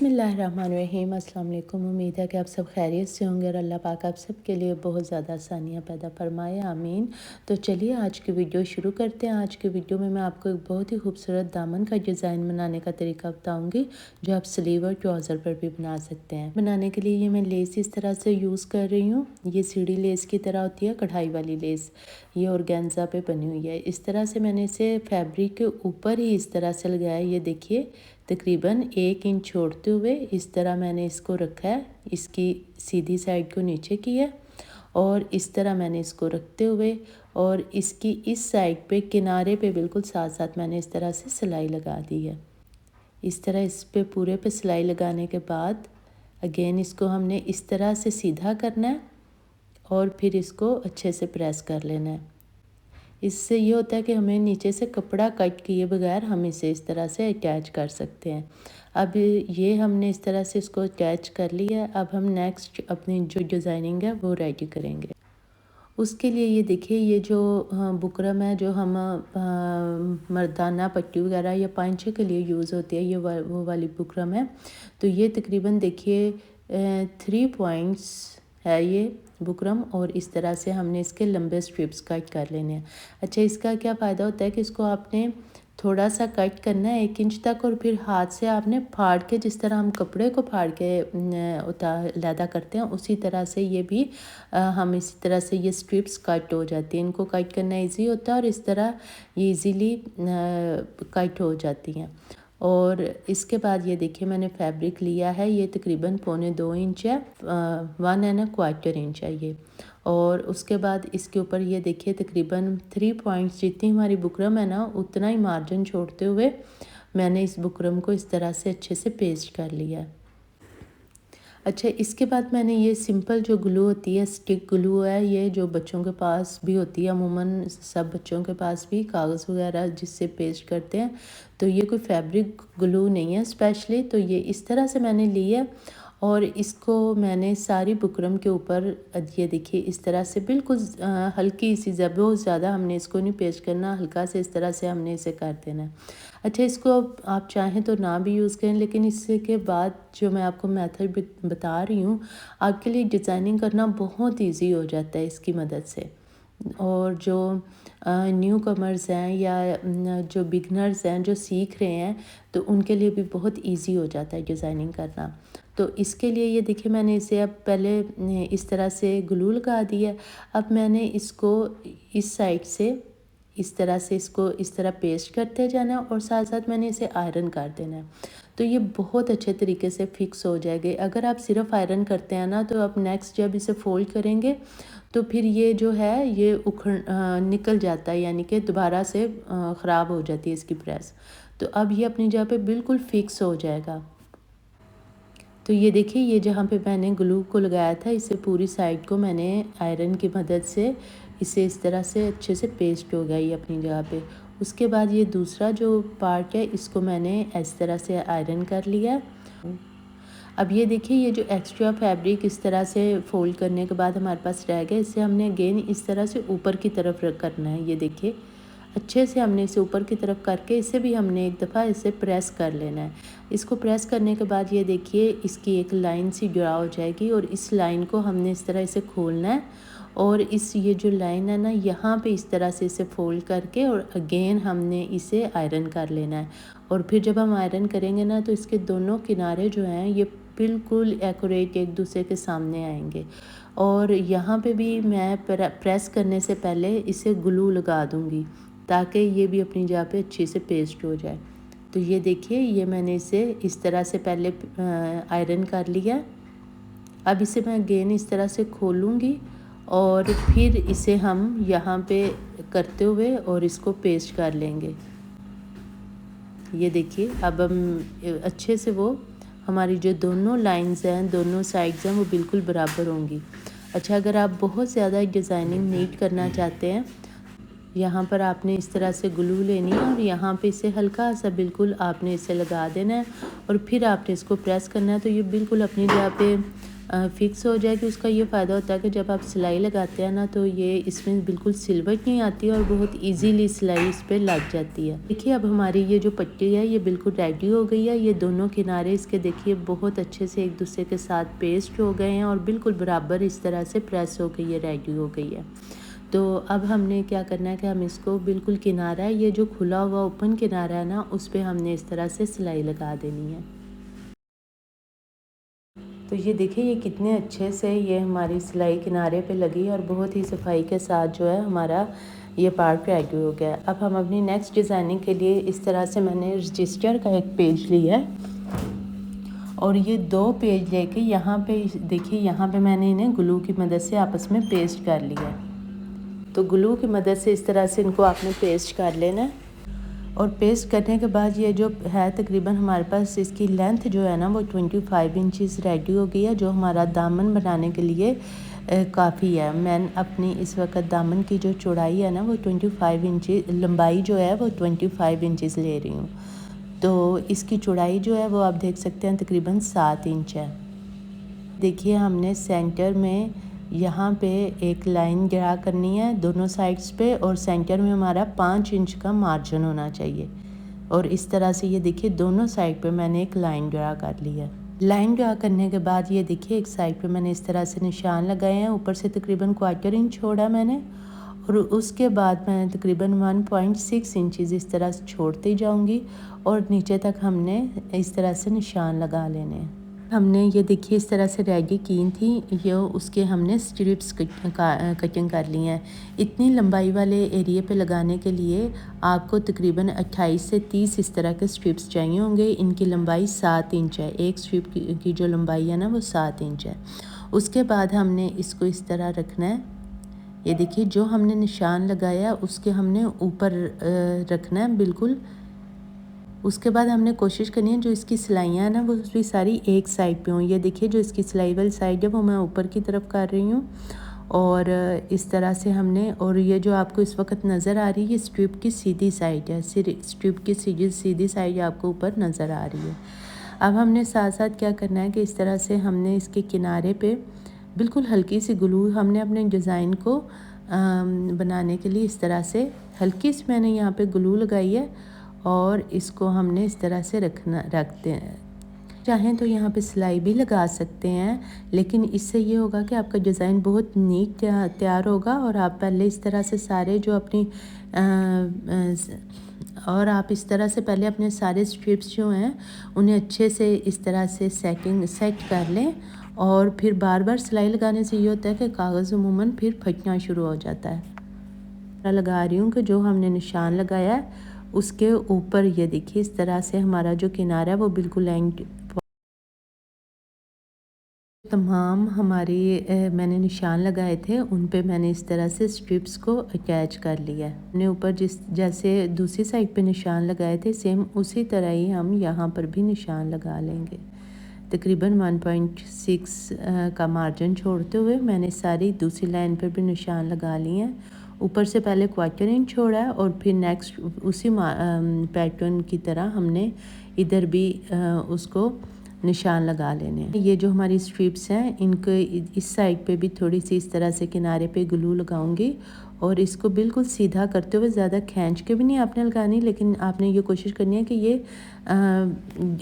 बिस्मिल्लाहिर्रहमानिर्रहीम। अस्सलाम वालेकुम। उम्मीद है कि आप सब खैरियत से होंगे और अल्लाह पाक आप सब के लिए बहुत ज़्यादा आसानियाँ पैदा फरमाए, आमीन। तो चलिए आज की वीडियो शुरू करते हैं। आज की वीडियो में मैं आपको एक बहुत ही खूबसूरत दामन का डिज़ाइन बनाने का तरीका बताऊँगी, जो आप स्लीव और ट्राउज़र पर भी बना सकते हैं। बनाने के लिए ये मैं लेस इस तरह से यूज़ कर रही हूँ। ये सीढ़ी लेस की तरह होती है, कढ़ाई वाली लेस। ये ऑर्गेन्जा पे बनी हुई है। इस तरह से मैंने इसे फैब्रिक के ऊपर ही इस तरह से लगाया है। ये देखिए तकरीबन 1 इंच छोड़ते हुए इस तरह मैंने इसको रखा है। इसकी सीधी साइड को नीचे किया और इस तरह मैंने इसको रखते हुए और इसकी इस साइड पे किनारे पे बिल्कुल साथ साथ मैंने इस तरह से सिलाई लगा दी है। इस तरह इस पे पूरे पे सिलाई लगाने के बाद अगेन इसको हमने इस तरह से सीधा करना है और फिर इसको अच्छे से प्रेस कर लेना है। इससे ये होता है कि हमें नीचे से कपड़ा कट किए बगैर हम इसे इस तरह से अटैच कर सकते हैं। अब ये हमने इस तरह से इसको अटैच कर लिया है। अब हम नेक्स्ट अपनी जो डिज़ाइनिंग है वो रेडी करेंगे। उसके लिए ये देखिए, ये जो बुकरम है, जो हम मर्दाना पट्टी वगैरह या पांचे के लिए यूज़ होती है, ये वो वाली बुकरम है। तो ये तकरीबन देखिए 3 पॉइंट्स है ये बुकरम और इस तरह से हमने इसके लंबे स्ट्रिप्स कट कर लेने हैं। अच्छा, इसका क्या फ़ायदा होता है कि इसको आपने थोड़ा सा कट करना है 1 इंच तक और फिर हाथ से आपने फाड़ के, जिस तरह हम कपड़े को फाड़ के लैदा करते हैं, उसी तरह से ये भी हम इसी तरह से ये स्ट्रिप्स कट हो जाती हैं। इनको कट करना इजी होता है और इस तरह ये इजीली कट हो जाती हैं। और इसके बाद ये देखिए मैंने फैब्रिक लिया है, ये तकरीबन 1.25 इंच है, 1.25 इंच है ये। और उसके बाद इसके ऊपर ये देखिए तकरीबन 3 पॉइंट्स, जितनी हमारी बुकरम है ना उतना ही मार्जिन छोड़ते हुए मैंने इस बुकरम को इस तरह से अच्छे से पेस्ट कर लिया है। अच्छा, इसके बाद मैंने ये सिंपल जो ग्लू होती है, स्टिक ग्लू है, ये जो बच्चों के पास भी होती है, अमूमन सब बच्चों के पास भी कागज़ वगैरह जिससे पेस्ट करते हैं। तो ये कोई फैब्रिक ग्लू नहीं है स्पेशली। तो ये इस तरह से मैंने ली है और इसको मैंने सारी बुकरम के ऊपर, ये देखिए इस तरह से बिल्कुल हल्की सी, बहुत ज़्यादा हमने इसको नहीं पेस्ट करना, हल्का से इस तरह से हमने इसे कर देना है। अच्छा, इसको आप चाहें तो ना भी यूज़ करें, लेकिन इससे के बाद जो मैं आपको मेथड बता रही हूँ, आपके लिए डिज़ाइनिंग करना बहुत ईजी हो जाता है इसकी मदद से। और जो न्यू कमर्स हैं या जो बिगनर्स हैं जो सीख रहे हैं, तो उनके लिए भी बहुत इजी हो जाता है डिज़ाइनिंग करना। तो इसके लिए ये देखिए मैंने इसे अब पहले इस तरह से ग्लू लगा दिया। अब मैंने इसको इस साइड से इस तरह से इसको इस तरह पेस्ट करते जाना और साथ साथ मैंने इसे आयरन कर देना है। तो ये बहुत अच्छे तरीके से फिक्स हो जाएगी। अगर आप सिर्फ आयरन करते हैं ना, तो आप नेक्स्ट जब इसे फोल्ड करेंगे तो फिर ये जो है ये निकल जाता है, यानी कि दोबारा से ख़राब हो जाती है इसकी प्रेस। तो अब ये अपनी जगह पे बिल्कुल फिक्स हो जाएगा। तो ये देखिए, ये जहाँ पे मैंने ग्लू को लगाया था, इसे पूरी साइड को मैंने आयरन की मदद से इसे इस तरह से अच्छे से पेस्ट हो गया ये अपनी जगह पे। उसके बाद ये दूसरा जो पार्ट है, इसको मैंने इस तरह से आयरन कर लिया। अब ये देखिए, ये जो एक्स्ट्रा फैब्रिक इस तरह से फोल्ड करने के बाद हमारे पास रह गया, इसे हमने अगेन इस तरह से ऊपर की तरफ करना है। ये देखिए अच्छे से हमने इसे ऊपर की तरफ करके इसे भी हमने एक दफ़ा इसे प्रेस कर लेना है। इसको प्रेस करने के बाद ये देखिए इसकी एक लाइन सी जुड़ा हो जाएगी और इस लाइन को हमने इस तरह इसे खोलना है और इस ये जो लाइन है ना, यहाँ पे इस तरह से इसे फोल्ड करके और अगेन हमने इसे आयरन कर लेना है। और फिर जब हम आयरन करेंगे ना, तो इसके दोनों किनारे जो हैं ये बिल्कुल एक्यूरेट एक दूसरे के सामने आएंगे। और यहाँ पे भी मैं प्रेस करने से पहले इसे ग्लू लगा दूँगी ताकि ये भी अपनी जगह पे अच्छे से पेस्ट हो जाए। तो ये देखिए, ये मैंने इसे इस तरह से पहले आयरन कर लिया। अब इसे मैं अगेन इस तरह से खोलूँगी और फिर इसे हम यहाँ पे करते हुए और इसको पेस्ट कर लेंगे। ये देखिए, अब हम अच्छे से वो हमारी जो दोनों लाइंस हैं, दोनों साइड्स हैं, वो बिल्कुल बराबर होंगी। अच्छा, अगर आप बहुत ज़्यादा डिज़ाइनिंग नीट करना चाहते हैं, यहाँ पर आपने इस तरह से ग्लू लेनी है और यहाँ पे इसे हल्का सा बिल्कुल आपने इसे लगा देना है और फिर आपने इसको प्रेस करना है। तो ये बिल्कुल अपनी जगह पे फिक्स हो जाए कि उसका ये फ़ायदा होता है कि जब आप सिलाई लगाते हैं ना तो ये इसमें बिल्कुल सिलवट नहीं आती और बहुत इजीली सिलाई इस पर लग जाती है। देखिए अब हमारी ये जो पट्टी है ये बिल्कुल रेडी हो गई है। ये दोनों किनारे इसके देखिए बहुत अच्छे से एक दूसरे के साथ पेस्ट हो गए हैं और बिल्कुल बराबर इस तरह से प्रेस हो गई है, रेडी हो गई है। तो अब हमने क्या करना है कि हम इसको बिल्कुल किनारा है, ये जो खुला हुआ ओपन किनारा है ना, उस पे हमने इस तरह से सिलाई लगा देनी है। तो ये देखिए ये कितने अच्छे से ये हमारी सिलाई किनारे पे लगी और बहुत ही सफाई के साथ जो है हमारा ये पार्ट रेडी हो गया। अब हम अपनी नेक्स्ट डिज़ाइनिंग के लिए इस तरह से मैंने रजिस्टर का एक पेज लिया है और ये 2 पेज लेके यहाँ पे देखिए यहाँ पे मैंने इन्हें ग्लू की मदद से आपस में पेस्ट कर लिया है। तो ग्लू की मदद से इस तरह से इनको आपने पेस्ट कर लेना है और पेस्ट करने के बाद ये जो है तकरीबन हमारे पास इसकी लेंथ जो है ना वो 25 इंचज़ रेडी हो गई है, जो हमारा दामन बनाने के लिए काफ़ी है। मैं अपनी इस वक्त दामन की जो चौड़ाई है ना वो 25 इंचज़, लंबाई जो है वो 25 इंचज़ ले रही हूँ। तो इसकी चौड़ाई जो है वो आप देख सकते हैं तकरीबन 7 इंच है। देखिए हमने सेंटर में यहाँ पे एक लाइन ड्रा करनी है दोनों साइड्स पे और सेंटर में हमारा 5 इंच का मार्जिन होना चाहिए और इस तरह से ये देखिए दोनों साइड पे मैंने एक लाइन ड्रा कर ली है। लाइन ड्रा करने के बाद ये देखिए एक साइड पे मैंने इस तरह से निशान लगाए हैं, ऊपर से तकरीबन 1/4 इंच छोड़ा मैंने और उसके बाद मैंने तकरीबन 1.6 इंचज़ इस तरह से छोड़ती जाऊँगी और नीचे तक हमने इस तरह से निशान लगा लेने हैं। हमने ये देखिए इस तरह से रेडी की थी, ये उसके हमने स्ट्रिप्स कटिंग कर ली हैं। इतनी लंबाई वाले एरिया पे लगाने के लिए आपको तकरीबन 28 से 30 इस तरह के स्ट्रिप्स चाहिए होंगे। इनकी लंबाई 7 इंच है, एक स्ट्रिप की जो लंबाई है ना वो 7 इंच है। उसके बाद हमने इसको इस तरह रखना है। ये देखिए जो हमने निशान लगाया उसके हमने ऊपर रखना है बिल्कुल। उसके बाद हमने कोशिश करनी है जो इसकी सिलाइयाँ हैं ना वो भी सारी एक साइड पे हों। ये देखिए जो इसकी सिलाई वाली साइड है वो मैं ऊपर की तरफ कर रही हूँ और इस तरह से हमने, और ये जो आपको इस वक्त नज़र आ रही है ये स्ट्रिप की सीधी साइड है, स्ट्रिप की सीधी साइड आपको ऊपर नज़र आ रही है। अब हमने साथ साथ क्या करना है कि इस तरह से हमने इसके किनारे पे बिल्कुल हल्की सी ग्लू, हमने अपने डिज़ाइन को बनाने के लिए इस तरह से हल्की सी मैंने यहाँ पे ग्लू लगाई है और इसको हमने इस तरह से रखते हैं। चाहें तो यहाँ पे सिलाई भी लगा सकते हैं, लेकिन इससे ये होगा कि आपका डिज़ाइन बहुत नीट तैयार होगा और आप पहले इस तरह से सारे जो अपनी और आप इस तरह से पहले अपने सारे स्ट्रिप्स जो हैं उन्हें अच्छे से इस तरह से सेट कर लें और फिर बार बार सिलाई लगाने से ये होता है कि कागज़ अमूमन फिर फटना शुरू हो जाता है। मैं लगा रही हूँ कि जो हमने निशान लगाया है उसके ऊपर ये देखिए इस तरह से हमारा जो किनारा है वो बिल्कुल एंड तमाम हमारी मैंने निशान लगाए थे उन पे मैंने इस तरह से स्ट्रिप्स को अटैच कर लिया है। हमने ऊपर जैसे दूसरी साइड पे निशान लगाए थे सेम उसी तरह ही हम यहाँ पर भी निशान लगा लेंगे। तकरीबन 1.6 का मार्जिन छोड़ते हुए मैंने सारी दूसरी लाइन पर भी निशान लगा लिए हैं। ऊपर से पहले 1/4 इंच छोड़ा है और फिर नेक्स्ट उसी पैटर्न की तरह हमने इधर भी उसको निशान लगा लेने हैं। ये जो हमारी स्ट्रिप्स हैं इनको इस साइड पे भी थोड़ी सी इस तरह से किनारे पे ग्लू लगाऊंगी और इसको बिल्कुल सीधा करते हुए, ज़्यादा खींच के भी नहीं आपने लगानी, लेकिन आपने ये कोशिश करनी है कि ये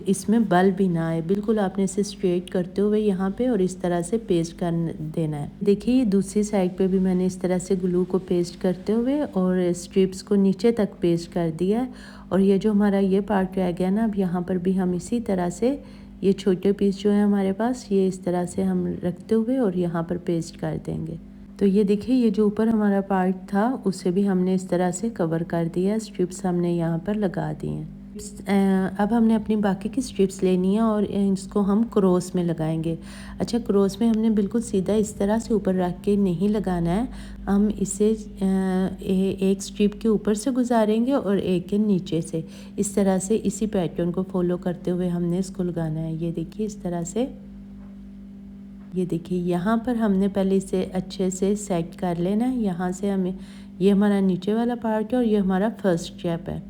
इसमें बल भी ना आए। बिल्कुल आपने इसे स्ट्रेट करते हुए यहाँ पे और इस तरह से पेस्ट कर देना है। देखिए ये दूसरी साइड पे भी मैंने इस तरह से ग्लू को पेस्ट करते हुए और स्ट्रिप्स को नीचे तक पेस्ट कर दिया है और ये जो हमारा ये पार्ट रह गया ना, अब यहाँ पर भी हम इसी तरह से ये छोटे पीस जो है हमारे पास ये इस तरह से हम रखते हुए और यहाँ पर पेस्ट कर देंगे। तो ये देखिए ये जो ऊपर हमारा पार्ट था उसे भी हमने इस तरह से कवर कर दिया, स्ट्रिप्स हमने यहाँ पर लगा दी हैं। अब हमने अपनी बाकी की स्ट्रिप्स लेनी है और इसको हम क्रॉस में लगाएंगे। अच्छा, क्रॉस में हमने बिल्कुल सीधा इस तरह से ऊपर रख के नहीं लगाना है, हम इसे एक स्ट्रिप के ऊपर से गुजारेंगे और एक के नीचे से, इस तरह से इसी पैटर्न को फॉलो करते हुए हमने इसको लगाना है। ये देखिए इस तरह से, ये देखिए यहाँ पर हमने पहले इसे अच्छे से सेट कर लेना है। यहाँ से हमें, ये हमारा नीचे वाला पार्ट है और ये हमारा फर्स्ट स्टेप है।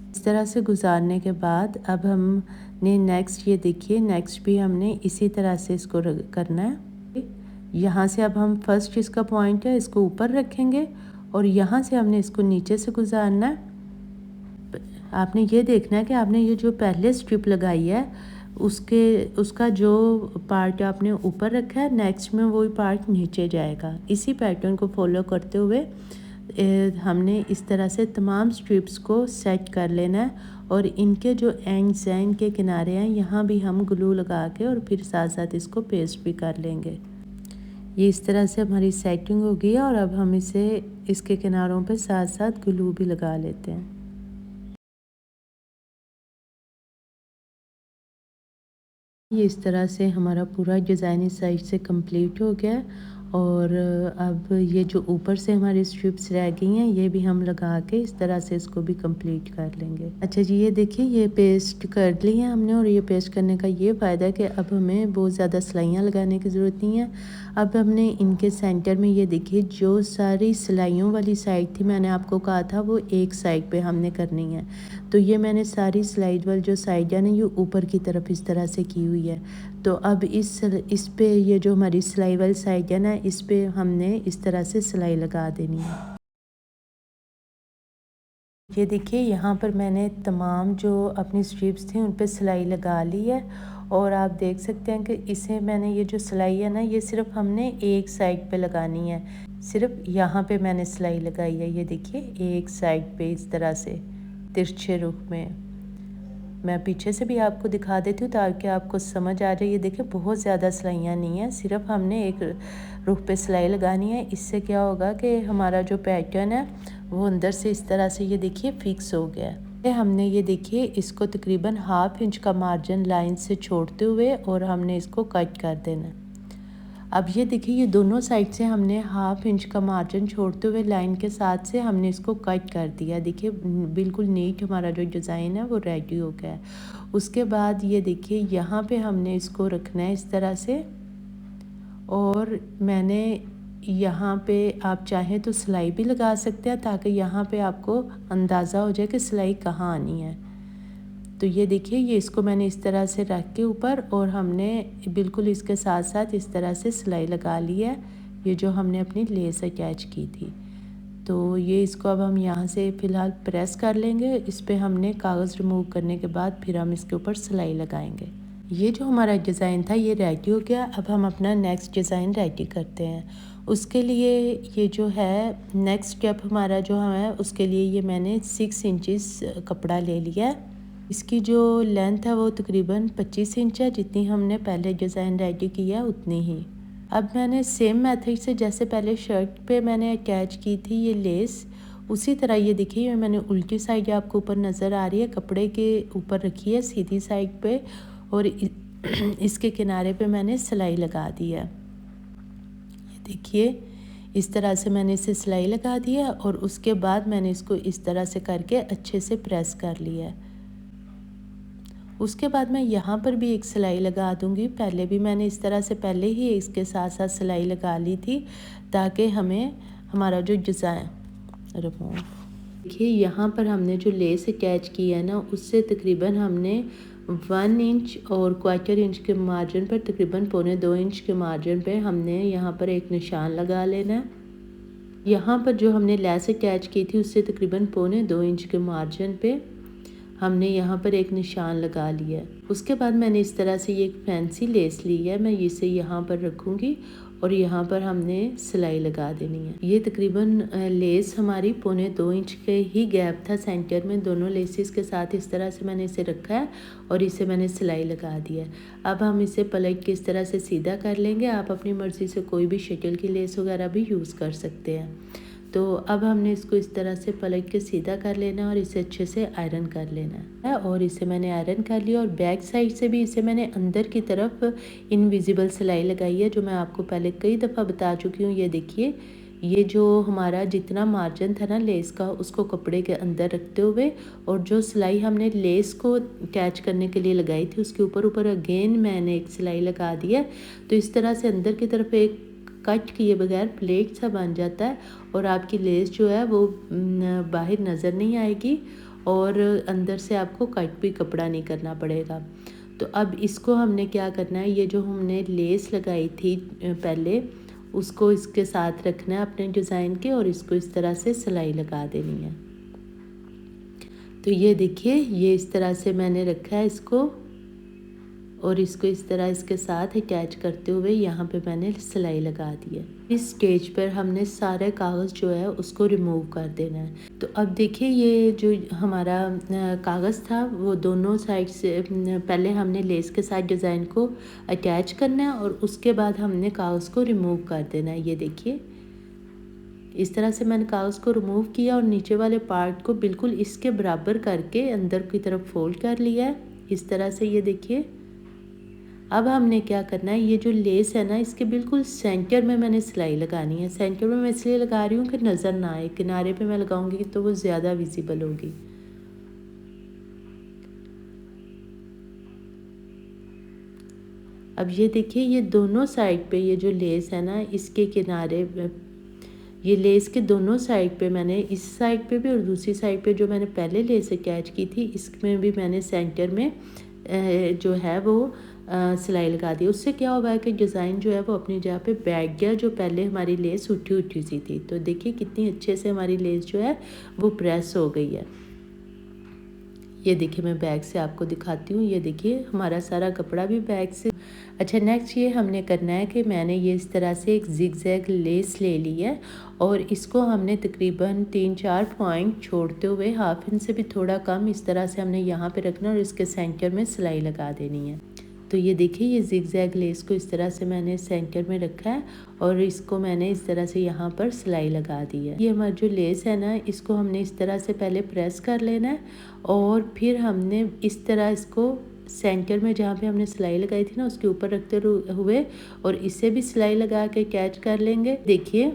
इस तरह से गुजारने के बाद अब हमने नेक्स्ट, ये देखिए नेक्स्ट भी हमने इसी तरह से इसको करना है। यहाँ से अब हम फर्स्ट इसका पॉइंट है इसको ऊपर रखेंगे और यहाँ से हमने इसको नीचे से गुजारना है। आपने ये देखना है कि आपने ये जो पहले स्ट्रिप लगाई है उसका जो पार्ट आपने ऊपर रखा है, नेक्स्ट में वही पार्ट नीचे जाएगा। इसी पैटर्न को फॉलो करते हुए हमने इस तरह से तमाम स्ट्रिप्स को सेट कर लेना है और इनके जो एंड्स हैं, इनके किनारे हैं, यहाँ भी हम ग्लू लगा के और फिर साथ साथ इसको पेस्ट भी कर लेंगे। ये इस तरह से हमारी सेटिंग हो गई है और अब हम इसे इसके किनारों पे साथ साथ ग्लू भी लगा लेते हैं। ये इस तरह से हमारा पूरा डिज़ाइन इस साइड से कंप्लीट हो गया है और अब ये जो ऊपर से हमारी स्ट्रिप्स रह गई हैं ये भी हम लगा के इस तरह से इसको भी कंप्लीट कर लेंगे। अच्छा जी, ये देखिए ये पेस्ट कर ली है हमने और ये पेस्ट करने का ये फ़ायदा है कि अब हमें बहुत ज़्यादा सिलाइयाँ लगाने की ज़रूरत नहीं है। अब हमने इनके सेंटर में ये देखिए जो सारी सिलाइयों वाली साइड थी, मैंने आपको कहा था वो एक साइड पे हमने करनी है, तो ये मैंने सारी सिलाई वाली जो साइड है ना ये ऊपर की तरफ इस तरह से की हुई है। तो अब इस पे ये जो हमारी सिलाई वाली साइड है ना इस पे हमने इस तरह से सिलाई लगा देनी है। ये देखिए यहाँ पर मैंने तमाम जो अपनी स्ट्रिप्स थी उन पे सिलाई लगा ली है और आप देख सकते हैं कि इसे मैंने ये जो सिलाई है ना ये सिर्फ हमने एक साइड पे लगानी है, सिर्फ यहाँ पे मैंने सिलाई लगाई है। ये देखिए एक साइड पे इस तरह से तिरछे रुख में। मैं पीछे से भी आपको दिखा देती हूँ ताकि आपको समझ आ जाए। ये देखिए बहुत ज़्यादा सिलाइयाँ नहीं हैं, सिर्फ हमने एक रुख पे सिलाई लगानी है। इससे क्या होगा कि हमारा जो पैटर्न है वो अंदर से इस तरह से ये देखिए फिक्स हो गया है। हमने ये देखिए इसको तकरीबन 1/2 इंच का मार्जिन लाइन से छोड़ते हुए और हमने इसको कट कर देना है। अब ये देखिए ये दोनों साइड से हमने 1/2 इंच का मार्जिन छोड़ते हुए लाइन के साथ से हमने इसको कट कर दिया। देखिए बिल्कुल नीट हमारा जो डिज़ाइन है वो रेडी हो गया है। उसके बाद ये देखिए यहाँ पे हमने इसको रखना है इस तरह से और मैंने यहाँ पे आप चाहें तो सिलाई भी लगा सकते हैं ताकि यहाँ पे आपको अंदाज़ा हो जाए कि सिलाई कहाँ आनी है। तो ये देखिए ये इसको मैंने इस तरह से रख के ऊपर और हमने बिल्कुल इसके साथ साथ इस तरह से सिलाई लगा ली है, ये जो हमने अपनी लेस अटैच की थी। तो ये इसको अब हम यहाँ से फ़िलहाल प्रेस कर लेंगे। इस पे हमने कागज़ रिमूव करने के बाद फिर हम इसके ऊपर सिलाई लगाएंगे। ये जो हमारा डिज़ाइन था ये रेडी हो गया। अब हम अपना नेक्स्ट डिज़ाइन रेडी करते हैं। उसके लिए ये जो है नेक्स्ट स्टेप हमारा जो है उसके लिए ये मैंने 6 इंचज़ कपड़ा ले लिया है। इसकी जो लेंथ है वो तकरीबन 25 इंच है, जितनी हमने पहले डिज़ाइन रेडी किया उतनी ही। अब मैंने सेम मेथड से जैसे पहले शर्ट पे मैंने अटैच की थी ये लेस, उसी तरह ये देखिए मैंने उल्टी साइड आपको ऊपर नज़र आ रही है कपड़े के ऊपर रखी है सीधी साइड पे और इसके किनारे पे मैंने सिलाई लगा दी है। ये देखिए इस तरह से मैंने इसे सिलाई लगा दी है और उसके बाद मैंने इसको इस तरह से करके अच्छे से प्रेस कर लिया है। उसके बाद मैं यहाँ पर भी एक सिलाई लगा दूँगी। पहले भी मैंने इस तरह से पहले ही इसके साथ साथ सिलाई लगा ली थी ताकि हमें हमारा जो डिज़ाइन देखिए यहाँ पर हमने जो लेस अटैच की है ना उससे तकरीबन हमने 1 इंच और 1/4 इंच के मार्जिन पर तकरीबन 1.25 इंच के मार्जिन पे हमने यहाँ पर एक निशान लगा लेना है। यहाँ पर जो हमने लेस अटैच की थी उससे तकरीबन 1.25 इंच के मार्जिन पे हमने यहाँ पर एक निशान लगा लिया है। उसके बाद मैंने इस तरह से ये एक फैंसी लेस ली है, मैं इसे यहाँ पर रखूँगी और यहाँ पर हमने सिलाई लगा देनी है। ये तकरीबन लेस हमारी 1.25 इंच के ही गैप था सेंटर में, दोनों लेसेस के साथ इस तरह से मैंने इसे रखा है और इसे मैंने सिलाई लगा दिया है। अब हम इसे पलट के इस तरह से सीधा कर लेंगे। आप अपनी मर्ज़ी से कोई भी शटल की लेस वगैरह भी यूज़ कर सकते हैं। तो अब हमने इसको इस तरह से पलट के सीधा कर लेना है और इसे अच्छे से आयरन कर लेना है। और इसे मैंने आयरन कर लिया और बैक साइड से भी इसे मैंने अंदर की तरफ इनविजिबल सिलाई लगाई है, जो मैं आपको पहले कई दफ़ा बता चुकी हूँ। ये देखिए ये जो हमारा जितना मार्जिन था ना लेस का उसको कपड़े के अंदर रखते हुए और जो सिलाई हमने लेस को अटैच करने के लिए लगाई थी उसके ऊपर ऊपर अगेन मैंने एक सिलाई लगा दी है। तो इस तरह से अंदर की तरफ एक कट किए बगैर प्लेट सा बन जाता है और आपकी लेस जो है वो बाहर नज़र नहीं आएगी और अंदर से आपको कट भी कपड़ा नहीं करना पड़ेगा। तो अब इसको हमने क्या करना है, ये जो हमने लेस लगाई थी पहले, उसको इसके साथ रखना है अपने डिज़ाइन के, और इसको इस तरह से सिलाई लगा देनी है। तो ये देखिए, ये इस तरह से मैंने रखा है इसको, और इसको इस तरह इसके साथ अटैच करते हुए यहाँ पे मैंने सिलाई लगा दी है। इस स्टेज पर हमने सारे कागज़ जो है उसको रिमूव कर देना है। तो अब देखिए, ये जो हमारा कागज़ था वो दोनों साइड से पहले हमने लेस के साथ डिज़ाइन को अटैच करना है, और उसके बाद हमने कागज़ को रिमूव कर देना है। ये देखिए, इस तरह से मैंने कागज़ को रिमूव किया और नीचे वाले पार्ट को बिल्कुल इसके बराबर करके अंदर की तरफ फोल्ड कर लिया है इस तरह से। ये देखिए, अब हमने क्या करना है, ये जो लेस है ना, इसके बिल्कुल सेंटर में मैंने सिलाई लगानी है। सेंटर में मैं इसलिए लगा रही हूँ कि नज़र ना आए, किनारे पे मैं लगाऊंगी तो वो ज़्यादा विजिबल होगी। अब ये देखिए, ये दोनों साइड पे ये जो लेस है ना, इसके किनारे ये लेस के दोनों साइड पे मैंने, इस साइड पे भी और दूसरी साइड पे जो मैंने पहले लेस अटैच की थी, इसमें भी मैंने सेंटर में जो है वो सिलाई लगा दी। उससे क्या हुआ है कि डिज़ाइन जो है वो अपनी जगह पे बैठ गया, जो पहले हमारी लेस उठी उठी सी थी। तो देखिए कितनी अच्छे से हमारी लेस जो है वो प्रेस हो गई है। ये देखिए, मैं बैक से आपको दिखाती हूँ। ये देखिए, हमारा सारा कपड़ा भी बैक से। अच्छा, नेक्स्ट ये हमने करना है कि मैंने ये इस तरह से एक जिगजैग लेस ले ली है, और इसको हमने तकरीबन 3-4 पॉइंट छोड़ते हुए, हाफ इंच से भी थोड़ा कम, इस तरह से हमने यहाँ पे रखना और इसके सेंटर में सिलाई लगा देनी है। तो ये देखिए, ये जिगजैग लेस को इस तरह से मैंने सेंटर में रखा है, और इसको मैंने इस तरह से यहाँ पर सिलाई लगा दी है। ये हमारा जो लेस है ना, इसको हमने इस तरह से पहले प्रेस कर लेना है, और फिर हमने इस तरह इसको सेंटर में जहाँ पे हमने सिलाई लगाई थी ना, उसके ऊपर रखते हुए और इसे भी सिलाई लगा के कैच कर लेंगे। देखिए,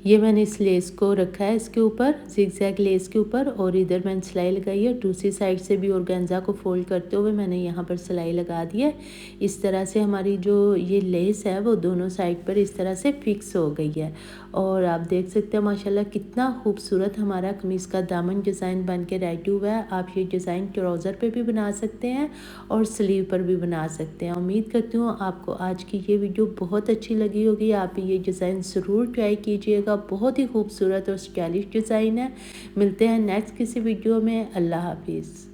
ये मैंने इस लेस को रखा है इसके ऊपर, जिगजैग लेस के ऊपर, और इधर मैंने सिलाई लगाई है। दूसरी साइड से भी ऑर्गेन्जा को फोल्ड करते हुए मैंने यहाँ पर सिलाई लगा दी है। इस तरह से हमारी जो ये लेस है वो दोनों साइड पर इस तरह से फिक्स हो गई है, और आप देख सकते हैं माशाल्लाह कितना खूबसूरत हमारा कमीज़ का दामन डिज़ाइन बन के रेडी हुआ है। आप ये डिज़ाइन ट्राउज़र पर भी बना सकते हैं और स्लीव पर भी बना सकते हैं। उम्मीद करती हूँ आपको आज की ये वीडियो बहुत अच्छी लगी होगी। आप ये डिज़ाइन ज़रूर ट्राई कीजिएगा, बहुत ही खूबसूरत और स्टाइलिश डिज़ाइन है। मिलते हैं नेक्स्ट किसी वीडियो में। अल्लाह हाफिज़।